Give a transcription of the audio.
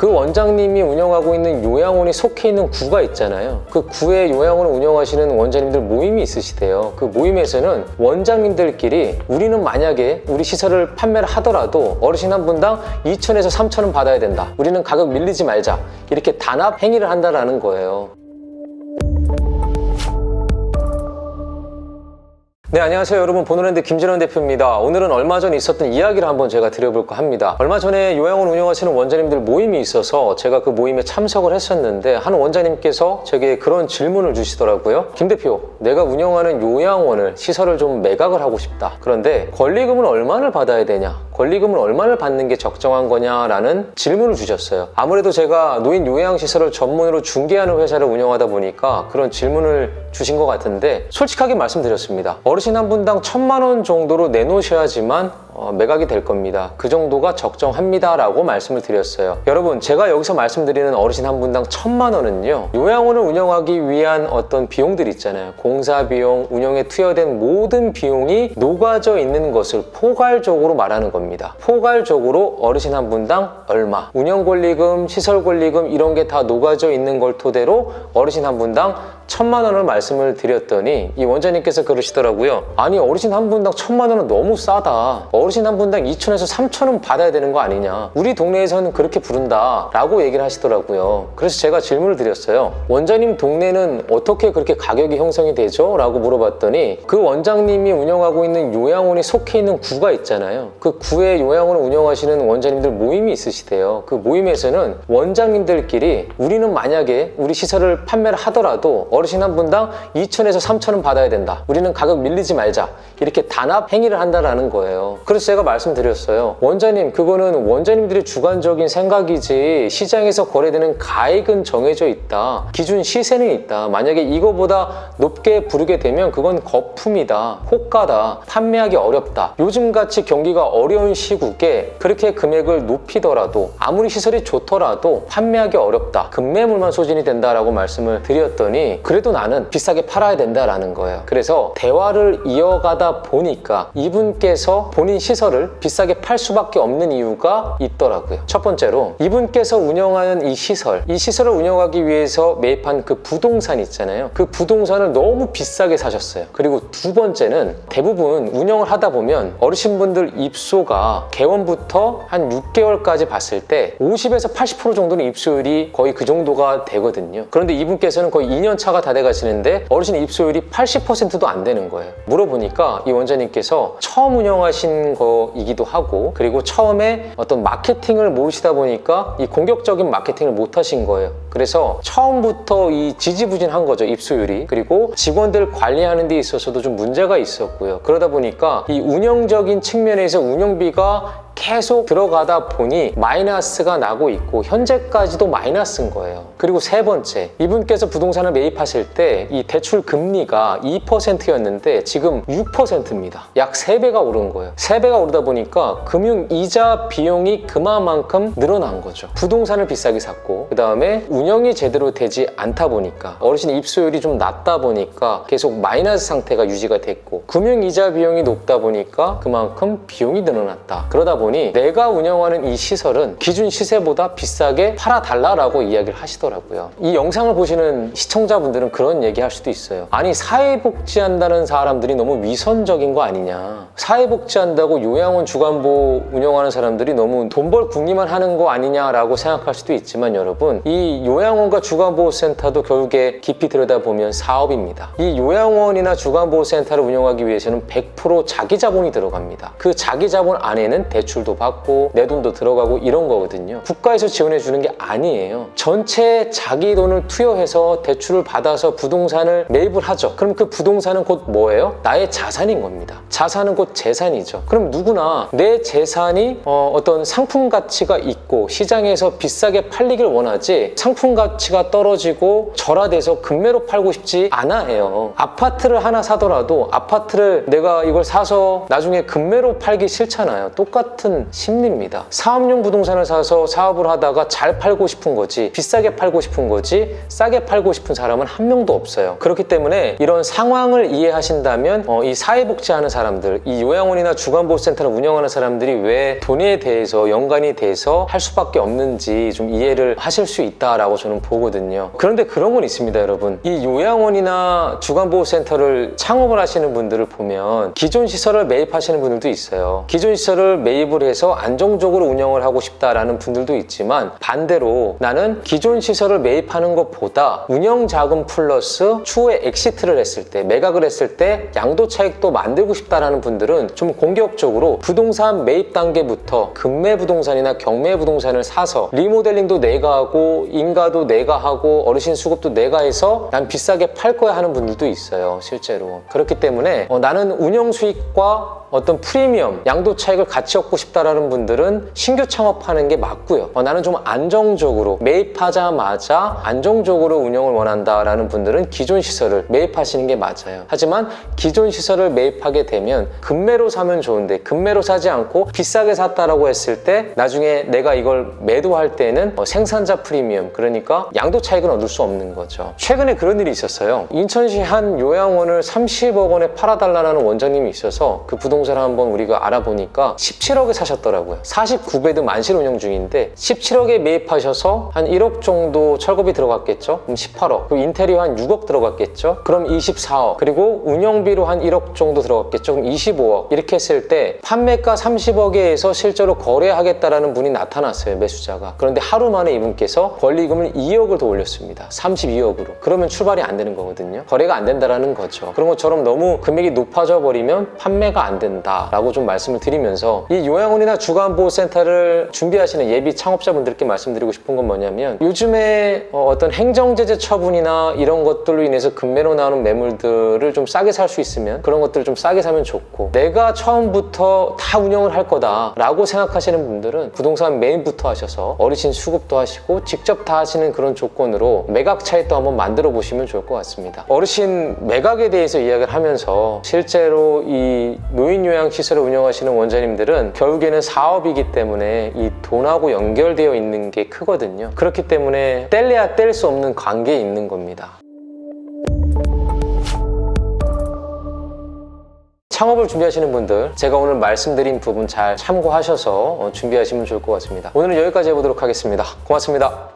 그 원장님이 운영하고 있는 요양원이 속해 있는 구가 있잖아요. 그 구의 요양원을 운영하시는 원장님들 모임이 있으시대요. 그 모임에서는 원장님들끼리 우리는 만약에 우리 시설을 판매를 하더라도 어르신 한 분당 2,000에서 3,000원 받아야 된다. 우리는 가격 밀리지 말자. 이렇게 단합 행위를 한다라는 거예요. 네, 안녕하세요 여러분. 보노랜드 김진원 대표입니다. 오늘은 얼마 전에 있었던 이야기를 한번 제가 드려볼까 합니다. 얼마 전에 요양원 운영하시는 원장님들 모임이 있어서 제가 그 모임에 참석을 했었는데 한 원장님께서 제게 그런 질문을 주시더라고요. 김 대표, 내가 운영하는 요양원을 시설을 좀 매각을 하고 싶다. 그런데 권리금은 얼마를 받아야 되냐? 권리금은 얼마를 받는 게 적정한 거냐라는 질문을 주셨어요. 아무래도 제가 노인 요양시설을 전문으로 중개하는 회사를 운영하다 보니까 그런 질문을 주신 것 같은데 솔직하게 말씀드렸습니다. 어르신 한 분당 1,000만 원 정도로 내놓으셔야지만 매각이 될 겁니다. 그 정도가 적정합니다 라고 말씀을 드렸어요. 여러분, 제가 여기서 말씀드리는 어르신 한 분당 1,000만 원은요 요양원을 운영하기 위한 어떤 비용들 있잖아요. 공사 비용, 운영에 투여된 모든 비용이 녹아져 있는 것을 포괄적으로 말하는 겁니다. 포괄적으로 어르신 한 분당 얼마, 운영권리금, 시설권리금 이런 게 다 녹아져 있는 걸 토대로 어르신 한 분당 1,000만 원을 말씀을 드렸더니 이 원장님께서 그러시더라고요. 아니, 어르신 한 분당 1,000만 원은 너무 싸다. 어르신 한 분당 2,000에서 3,000원 받아야 되는 거 아니냐. 우리 동네에서는 그렇게 부른다 라고 얘기를 하시더라고요. 그래서 제가 질문을 드렸어요. 원장님 동네는 어떻게 그렇게 가격이 형성이 되죠? 라고 물어봤더니 그 원장님이 운영하고 있는 요양원이 속해 있는 구가 있잖아요. 그 구의 요양원을 운영하시는 원장님들 모임이 있으시대요. 그 모임에서는 원장님들끼리 우리는 만약에 우리 시설을 판매를 하더라도 어르신 한 분당 2,000에서 3,000원 받아야 된다. 우리는 가격 밀리지 말자. 이렇게 단합 행위를 한다라는 거예요. 그래서 제가 말씀드렸어요. 원장님, 그거는 원장님들의 주관적인 생각이지 시장에서 거래되는 가액은 정해져 있다. 기준 시세는 있다. 만약에 이거보다 높게 부르게 되면 그건 거품이다. 호가다. 판매하기 어렵다. 요즘같이 경기가 어려운 시국에 그렇게 금액을 높이더라도 아무리 시설이 좋더라도 판매하기 어렵다. 급매물만 소진이 된다라고 말씀을 드렸더니 그래도 나는 비싸게 팔아야 된다라는 거예요. 그래서 대화를 이어가다 보니까 이분께서 본인 시설을 비싸게 팔 수밖에 없는 이유가 있더라고요. 첫 번째로 이분께서 운영하는 이 시설을 운영하기 위해서 매입한 그 부동산 있잖아요. 그 부동산을 너무 비싸게 사셨어요. 그리고 두 번째는 대부분 운영을 하다 보면 어르신분들 입소가 개원부터 한 6개월까지 봤을 때 50에서 80% 정도는 입소율이 거의 그 정도가 되거든요. 그런데 이분께서는 거의 2년 차가 다 돼가시는데 어르신 입소율이 80%도 안 되는 거예요. 물어보니까 이 원장님께서 처음 운영하신 거이기도 하고 그리고 처음에 어떤 마케팅을 모르시다 보니까 이 공격적인 마케팅을 못 하신 거예요. 그래서 처음부터 이 지지부진한 거죠, 입소율이. 그리고 직원들 관리하는 데 있어서도 좀 문제가 있었고요. 그러다 보니까 이 운영적인 측면에서 운영비가 계속 들어가다 보니 마이너스가 나고 있고 현재까지도 마이너스인 거예요. 그리고 세 번째, 이분께서 부동산을 매입하실 때 이 대출 금리가 2%였는데 지금 6%입니다. 약 3배가 오른 거예요. 3배가 오르다 보니까 금융이자 비용이 그만큼 늘어난 거죠. 부동산을 비싸게 샀고 그 다음에 운영이 제대로 되지 않다 보니까 어르신 입소율이 좀 낮다 보니까 계속 마이너스 상태가 유지가 됐고 금융이자 비용이 높다 보니까 그만큼 비용이 늘어났다. 그러다 보니 내가 운영하는 이 시설은 기준 시세보다 비싸게 팔아달라라고 이야기를 하시더라고요. 이 영상을 보시는 시청자분들은 그런 얘기 할 수도 있어요. 아니, 사회복지한다는 사람들이 너무 위선적인 거 아니냐. 사회복지한다고 요양원 주간보 운영하는 사람들이 너무 돈 벌 궁리만 하는 거 아니냐라고 생각할 수도 있지만 여러분, 이 요양원과 주간보호센터도 결국에 깊이 들여다보면 사업입니다. 이 요양원이나 주간보호센터를 운영하기 위해서는 100% 자기 자본이 들어갑니다. 그 자기 자본 안에는 대출도 받고 내 돈도 들어가고 이런 거거든요. 국가에서 지원해 주는 게 아니에요. 전체 자기 돈을 투여해서 대출을 받아서 부동산을 매입을 하죠. 그럼 그 부동산은 곧 뭐예요? 나의 자산인 겁니다. 자산은 곧 재산이죠. 그럼 누구나 내 재산이 어떤 상품 가치가 있고 시장에서 비싸게 팔리길 원하지 상품 가치가 떨어지고 절하돼서 급매로 팔고 싶지 않아 해요. 아파트를 하나 사더라도 아파트를 내가 이걸 사서 나중에 급매로 팔기 싫잖아요. 똑같은 똑같은 심리입니다. 사업용 부동산을 사서 사업을 하다가 잘 팔고 싶은 거지, 비싸게 팔고 싶은 거지, 싸게 팔고 싶은 사람은 한 명도 없어요. 그렇기 때문에 이런 상황을 이해하신다면 이 사회복지하는 사람들, 이 요양원이나 주간보호센터를 운영하는 사람들이 왜 돈에 대해서 연관이 돼서 할 수밖에 없는지 좀 이해를 하실 수 있다라고 저는 보거든요. 그런데 그런 건 있습니다, 여러분. 이 요양원이나 주간보호센터를 창업을 하시는 분들을 보면 기존 시설을 매입하시는 분들도 있어요. 기존 시설을 매입을 해서 안정적으로 운영을 하고 싶다라는 분들도 있지만, 반대로 나는 기존 시설을 매입하는 것보다 운영 자금 플러스 추후에 엑시트를 했을 때, 매각을 했을 때 양도 차익도 만들고 싶다라는 분들은 좀 공격적으로 부동산 매입 단계부터 급매 부동산이나 경매 부동산을 사서 리모델링도 내가 하고 인가도 내가 하고 어르신 수급도 내가 해서 난 비싸게 팔 거야 하는 분들도 있어요, 실제로. 그렇기 때문에 나는 운영 수익과 어떤 프리미엄, 양도 차익을 같이 얻고 싶다라는 분들은 신규 창업하는 게 맞고요. 나는 좀 안정적으로 매입하자마자 안정적으로 운영을 원한다라는 분들은 기존 시설을 매입하시는 게 맞아요. 하지만 기존 시설을 매입하게 되면 급매로 사면 좋은데 급매로 사지 않고 비싸게 샀다라고 했을 때 나중에 내가 이걸 매도할 때는 생산자 프리미엄, 그러니까 양도 차익은 얻을 수 없는 거죠. 최근에 그런 일이 있었어요. 인천시 한 요양원을 30억 원에 팔아달라는 원장님이 있어서 그 부동산을 한번 우리가 알아보니까 17억에 사셨더라고요. 49베드 만실 운영 중인데 17억에 매입하셔서 한 1억 정도 철거비 들어갔겠죠? 그럼 18억. 그리고 인테리어 한 6억 들어갔겠죠? 그럼 24억. 그리고 운영비로 한 1억 정도 들어갔겠죠? 그럼 25억. 이렇게 했을 때 판매가 30억에서 실제로 거래하겠다라는 분이 나타났어요, 매수자가. 그런데 하루 만에 이분께서 권리금을 2억을 더 올렸습니다. 32억으로. 그러면 출발이 안 되는 거거든요. 거래가 안 된다라는 거죠. 그런 것처럼 너무 금액이 높아져 버리면 판매가 안 된다 라고 좀 말씀을 드리면서, 이 요양원이나 주간보호센터를 준비하시는 예비 창업자분들께 말씀드리고 싶은 건 뭐냐면, 요즘에 어떤 행정제재 처분이나 이런 것들로 인해서 급매로 나오는 매물들을 좀 싸게 살 수 있으면 그런 것들을 좀 싸게 사면 좋고, 내가 처음부터 다 운영을 할 거다 라고 생각하시는 분들은 부동산 매입부터 하셔서 어르신 수급도 하시고 직접 다 하시는 그런 조건으로 매각 차익도 한번 만들어 보시면 좋을 것 같습니다. 어르신 매각에 대해서 이야기를 하면서 실제로 이 노인요양시설을 운영하시는 원장님들은 결국에는 사업이기 때문에 이 돈하고 연결되어 있는 게 크거든요. 그렇기 때문에 뗄래야 뗄 수 없는 관계에 있는 겁니다. 창업을 준비하시는 분들, 제가 오늘 말씀드린 부분 잘 참고하셔서 준비하시면 좋을 것 같습니다. 오늘은 여기까지 해보도록 하겠습니다. 고맙습니다.